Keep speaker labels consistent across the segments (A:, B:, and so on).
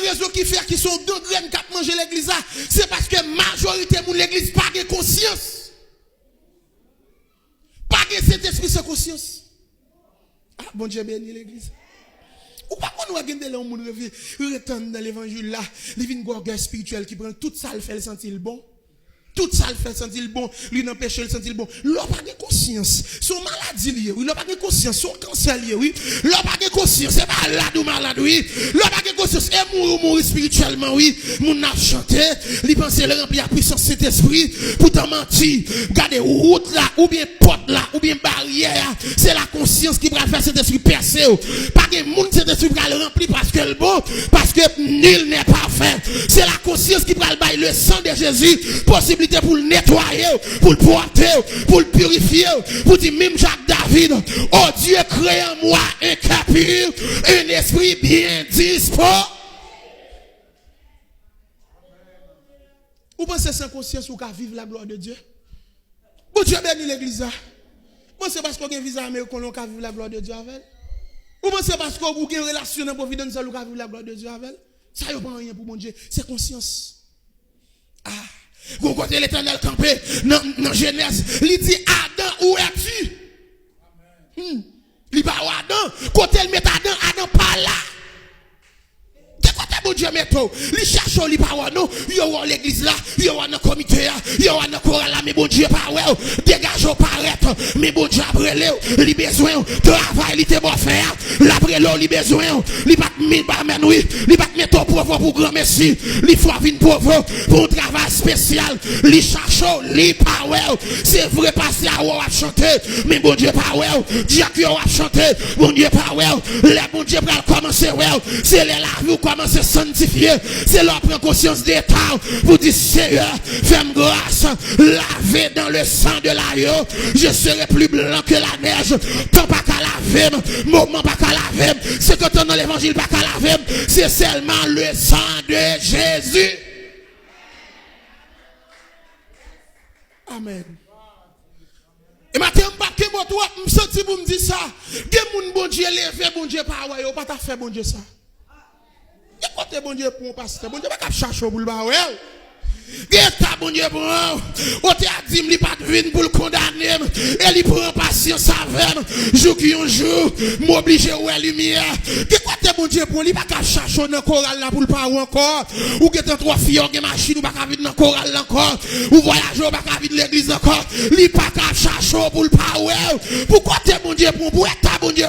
A: raison qui fait qu'ils sont deux graines qui mangent l'église là, c'est parce que majorité de l'église pas de conscience. Pas de cet esprit sans conscience. Ah, bon Dieu béni l'église. Ou pas qu'on va gagner là, on retourne dans l'évangile là, il vient une orgueil spirituel qui prend tout ça, le fait le sentir bon. Tout ça le fait sentir bon, lui n'empêche le sentir bon. L'homme pas de conscience, son maladie lié, oui, l'homme pas de conscience, son cancer lié, oui. L'homme pas de conscience, c'est malade ou malade, oui. L'homme pas de conscience, et mourir spirituellement, oui. Mon a chanté, il pense le remplir la puissance de cet esprit, pourtant menti. Regardez route là, ou bien porte là, ou bien barrière, c'est la conscience qui va faire cet esprit percer. Pas de monde cet esprit va le remplir parce que le bon, parce que nul n'est parfait. C'est la conscience qui va le bailler le sang de Jésus, possibilité pour le nettoyer, pour le porter, pour le purifier, pour dire même Jacques David, oh Dieu crée en moi un cœur pur, un esprit bien disposé. Vous pensez sans conscience ou qu'à vivre la gloire de Dieu? Bon Dieu béni l'église. Vous pensez parce qu'on a un visa américain qu'on a vivre la gloire de Dieu avec? Vous pensez parce qu'on a une relation de providence qu'on a vivre la gloire de Dieu avec? Ça n'y a pas rien pour mon Dieu, c'est conscience. Ah. Vous côté l'Éternel campé dans Genèse, il dit Adam, où es-tu? Il va Adam, côté il met Adam, Adam pas là. De côté bon Dieu met tout. Il cherche il pas non, il y a l'église là, il y a un comité là, il y a un chorale là, mais bon Dieu pas ouais, dégage au paraître, mais bon Dieu après il besoin travail, il te bon faire, l'après l'eau, il besoin, il pas mettre oui, il pas mettre pauvre pour grand merci, il faut venir pauvre pour un travail spécial, il cherche, il pas ouais, c'est vrai passer à ou à chanter, mais bon Dieu pas ouais, Dieu qui a chanter, bon Dieu pas ouais, les bon Dieu va commencer ouais, c'est les la vie commencer sanctifier, c'est leur prendre conscience d'état pour dire Seigneur, fais-moi grâce, laver dans le sang de l'agneau, je serai plus blanc que la neige, tant pas qu'à laver, moment pas qu'à laver, c'est que dans l'évangile pas qu'à laver, c'est seulement le sang de Jésus. Amen. Et maintenant, je me sens pour me dire ça, des gens bon Dieu levé, bon Dieu pas ouais, pas ta fait bon Dieu ça. Et côté bon Dieu pour un pasteur, bon Dieu pas chercher pour le bas ouais. Gesta bon Dieu bon, on t'a dit il pas de vin pour le condamner, et il prend patience avec, jour qui un jour, m'obliger ouais lumière. Que côté bon Dieu pour, il pas qu'à chercher dans chorale là pour le pas encore, ou que trois filles en machine ou pas qu'à vivre dans chorale encore, ou voyager ou pas qu'à vivre l'église encore, il pas qu'à chercher pour le pas ouais. Pourquoi t'es bon Dieu pour être bon Dieu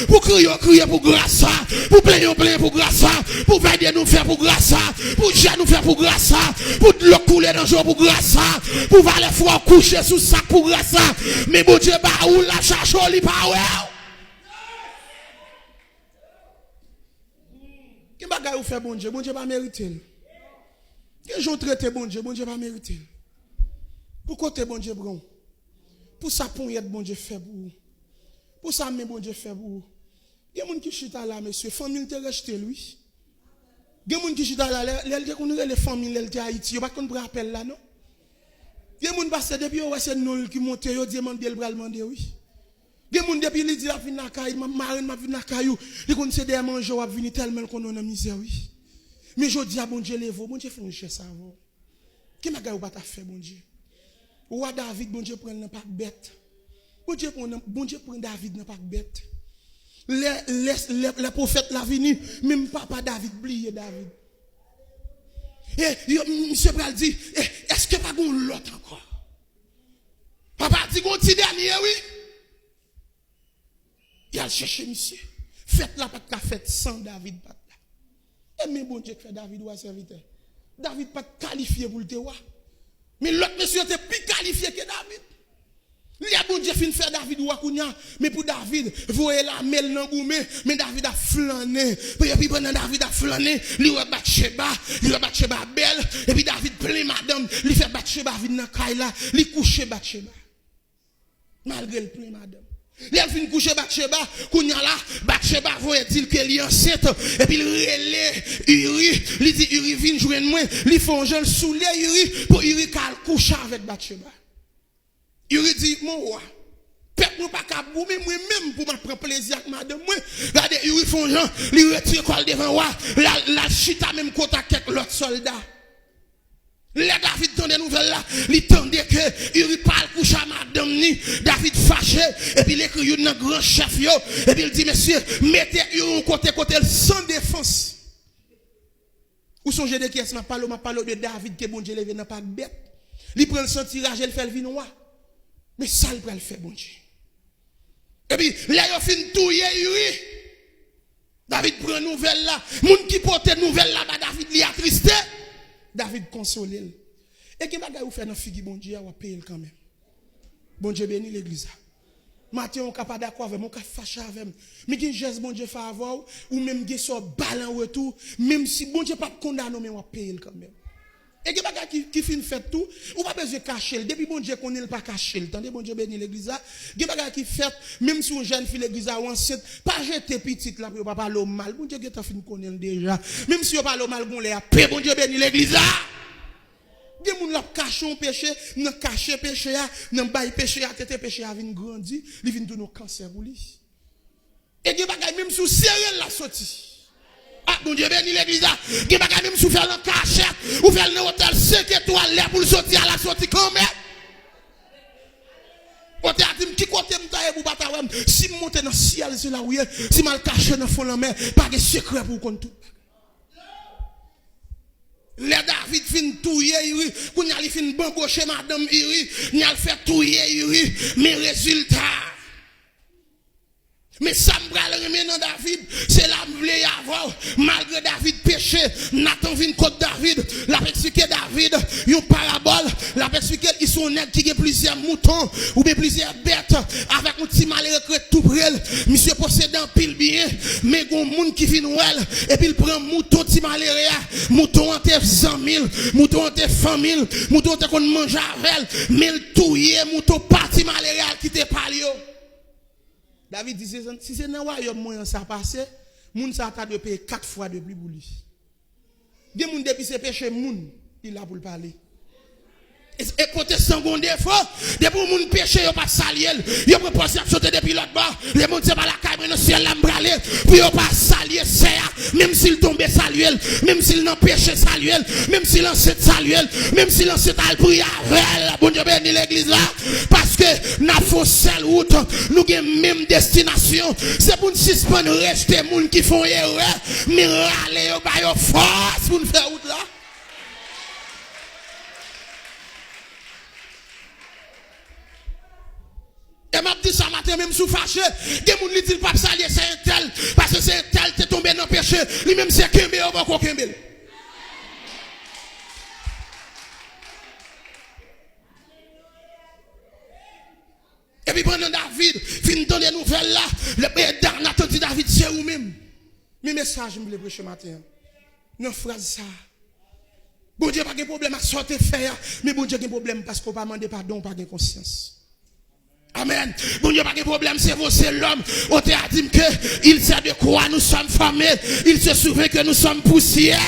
A: pour crier pour grâce, pour plaindre pour grâce, pour veiller nous faire pour grâce, pour gérer nous faire pour grâce, pour le couler dans le jour pour grâce, pour valer froid coucher sous sac pour grâce, mais bon Dieu bah ou la cherche li pas ouais. Qui bagay ou fait bon Dieu pas mériter. Quel jour traiter bon Dieu pas mériter. Pourquoi t'es bon Dieu bron? Pour ça pour être bon Dieu fait pour ça mais bon Dieu fait pour. Il y a des gens qui chita là monsieur, famille te rejeté lui. Il y a des gens qui chita là, les familles de Haïti, pas qu'on rappelle là non. Il y a des gens qui passent depuis c'est nous qui monte yo demande le bras demander oui. Il y a des gens depuis il dit la fin na caille, marine m'a vinn na caillou, il connaît des manger va venir tellement qu'on en misère oui. Mais je dis à bon Dieu levo, bon Dieu fait une chasse avant. Qui m'a gagné ou pas ta fait bon Dieu. Roi David bon Dieu prend n'a pas bête. Bon Dieu prend David n'a pas bête. Les prophètes la venu, même papa David oublié David. Et monsieur Pral dit, est-ce que pas gon l'autre encore? Papa dit gon ti dernier oui. Il a cherché monsieur. Faites la pas de fête sans David pas là. Et mais bon Dieu fait David ou serviteur. David pas qualifié pour le roi. Mais l'autre monsieur était plus qualifié que David. Il y a bon Dieu fin faire David ou Akounia, mais pour David, voyez la mêle dans goumé, mais David a flâné. Et puis pendant David a flâné, il va Bathsheba, belle, et puis David plein madame, il fait Bathsheba vide dans Kaila, il couche Bathsheba. Malgré le plein madame. Il a fini coucher Bathsheba, Kounia là, Bathsheba voyait dire qu'elle est enceinte, et puis il relève Uri, il dit Uri vient joindre moi, il fait un jeune sous les Uri, pour Uri qu'elle couche avec Bathsheba. Il dit, mon roi, peuple nous pas qu'à boumer, moi-même, pour me prendre plaisir avec madame, moi. Regardez, ils font gens, ils retirent col devant moi, la chita même contact avec l'autre soldat. Les David tend des nouvelles là, il tendait que il parle couche à madame ni, David fâché, et puis il écrit un grand chef yo, et puis il dit, monsieur, mettez un côté sans défense. Ou songez de qui est-ce m'a parlé de David que bon Dieu levé n'a pas bête. Il prend son tirage, il fait le vin noir. Mais ça il le fait bon Dieu. Et puis là il fin touyer Uri. David prend nouvelle là, moun qui porte nouvelle là, David li attristé. David console. Et que bagay ou fait dans figue bon Dieu, ou payer quand même. Bon Dieu béni l'église. Matin on capable d'accord avec moi, on fâché avec moi. Mais qui geste bon Dieu fait avoir ou même qui sort balle en retour, même si bon Dieu pas condamné mais on payer quand même. Et que bagay qui fin fait tout, ou pas besoin cacher. Depuis bon Dieu connaît pas cacher. Attendez bon Dieu béni l'église là. Qui bagay qui fait même si on jeune fille l'église ou enceinte, pas jeter petite là pour pas parler mal. Bon Dieu qui t'a fin connaître déjà. Même si on parle mal bon les paix bon Dieu béni l'église là. Des moun la caché un péché, nan caché péché a, nan bay péché a, tete péché a vinn grandi, li vinn donner cancer pour lui. Et des bagay même sous sérieux la sorti. Ah bon Dieu béni l'église là, des bagay même sous faire le cachette, ou faire le hôtel 5 étoiles là pour sortir à la sortie quand même. Côté a dit qui côté m'ta pour batawem, si monter dans ciel c'est là où si mal caché dans fond la mer, pas de secret pour compte tout. Les David fin touyer Uri, qu'on y a fin bambocher madame Uri, n'y a fait touyer Uri, mais résultat. Mais ça me brale maintenant David, c'est la m'vle avoir, malgré David péché, Nathan vient contre David, la expliqué David, une parabole, la expliqué ils sont nègres qui ont plusieurs moutons, ou bien plusieurs bêtes, avec un petit malheureux tout près, monsieur possédant pile bien, mais gon monde qui vient ouel, et puis il prend mouton petit malheureux, mouton en te 100 000, mouton en te 100 000, mouton en te qu'on mange avec, mais il touye, mouton parti malheureux qui te parle yo. David dit, si c'est dans le royaume moyen ça passe, moun ça t'a de payer 4 fois de plus pour lui. Des moun depuis ses péchés, moun, il a pour le parler. Et côté sans bon défaut, des pour moun péché, yo pas salier, yo pas penser à sauter depuis l'autre bord, les moun c'est pas la caille, mais non ciel la m'bralé, puis yo pas salier, c'est même s'il tombe saluel, même s'il n'en péché saluel, même s'il en sait saluel, même s'il en sait al prier avec, bon Dieu béni l'église là, parce que n'a faux seule route, nous avons même destination, c'est pour nous suspendre rester moun qui font erreur, mais râler yo ba yo force pour nous faire route là. Et m'a dit ça matin même sous fâché, des moun li dit pas salier c'est un tel parce que c'est un tel t'es tombé dans péché, lui même c'est kembe ou pas kembe. Et puis pendant David, fin dans les nouvelles là, le père Nathan dit David c'est ou même. Mes messages me voulais prêcher matin. Non phrase ça. Bon Dieu pas de problème à sortir faire, mais bon Dieu a un problème parce qu'on pas demander pardon, pas de conscience. Amen. Bon Dieu, pas de problème, c'est vous, c'est l'homme. On t'a dit que il sait de quoi nous sommes formés. Il se souvient que nous sommes poussière.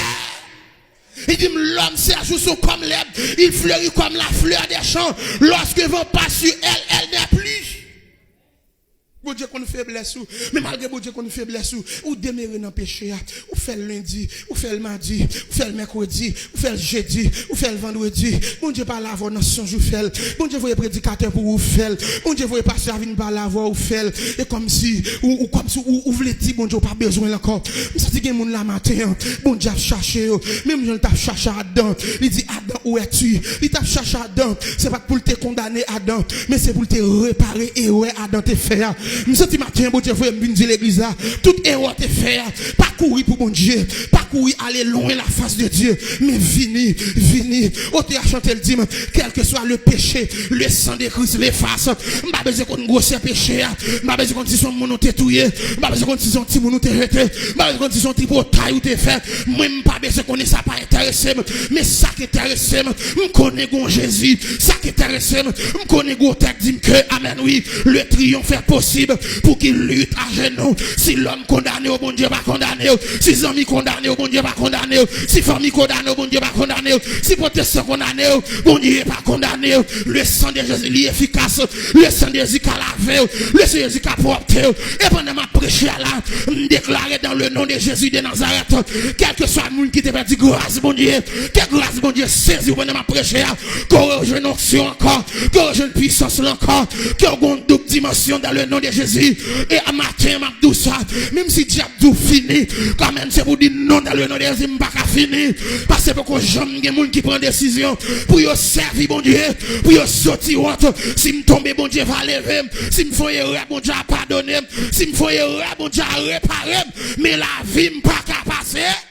A: Il dit l'homme, c'est un jour comme l'herbe. Il fleurit comme la fleur des champs. Lorsque vont pas sur elle, elle n'est plus. Bon Dieu qu'on faiblesse ou, mais malgré bon Dieu qu'on faiblesse ou demeurer dans le péché, ou fait le lundi, ou fait le mardi, ou fait le mercredi, ou fait le jeudi, ou fait le vendredi. Bon Dieu par la voix dans son jour fait. Bon Dieu voyez prédicateur pour vous faire. Bon Dieu voyez passer à venir par la voix ou faire. Et comme si ou comme si ou voulez dire bon Dieu pas besoin encore. Ça dit que moun la matin, bon Dieu a cherché, même je t'a cherché Adam. Il dit Adam où es-tu? Il t'a cherché Adam, c'est pas pour te condamner Adam, mais c'est pour te réparer et ouais Adam te faire. Nous senti matin, bon Dieu, vous me dire l'église là, toute erreur te faire, pas courir pour bon Dieu, pas courir aller loin la face de Dieu, mais venir, au te a chanté le dimanche, quel que soit le péché, le sang de Christ l'efface, pas besoin qu'on grosse péché, pas besoin qu'on dise son mon te touyer, pas besoin qu'on dise son petit mon te jeter, pas besoin qu'on dise son petit taille ou te faire, même pas besoin qu'on ait ça pas intéressé, mais ça qui intéresse, me connais gon Jésus, ça qui intéresse, me connais gon texte dit que amen oui, le triomphe est possible. Pour qu'il lutte à genoux. Si l'homme condamné au bon Dieu pas condamné, condamné, si amis condamné, bon Dieu pas condamné, si famille condamné, bon Dieu pas condamné, si protestant condamné, bon Dieu pas condamné, le sang de Jésus est efficace, le sang de Jésus a lavé, le sang de Jésus a porté, et pendant ma prêche là, me déclarer dans le nom de Jésus de Nazareth, quel que soit le monde qui te fait dire grâce, bon Dieu, quelle grâce, bon Dieu, saisi pendant ma prêche là, qu'on rejoue une onction encore, qu'on rejoue une puissance là encore, qu'on a une double dimension dans le nom de Jésus, et à matin, m'a dit ça, même si diable tout fini, quand même c'est pour dire non dans le nom de Jésus, m'a pas fini, parce que pour que j'aime des gens qui prennent décision, pour y servir, bon Dieu, pour y sortir honte, si me tombe, bon Dieu va lever, si me font erreur, bon Dieu a pardonné, si me font erreur, bon Dieu a réparé, mais la vie m'a pas passer.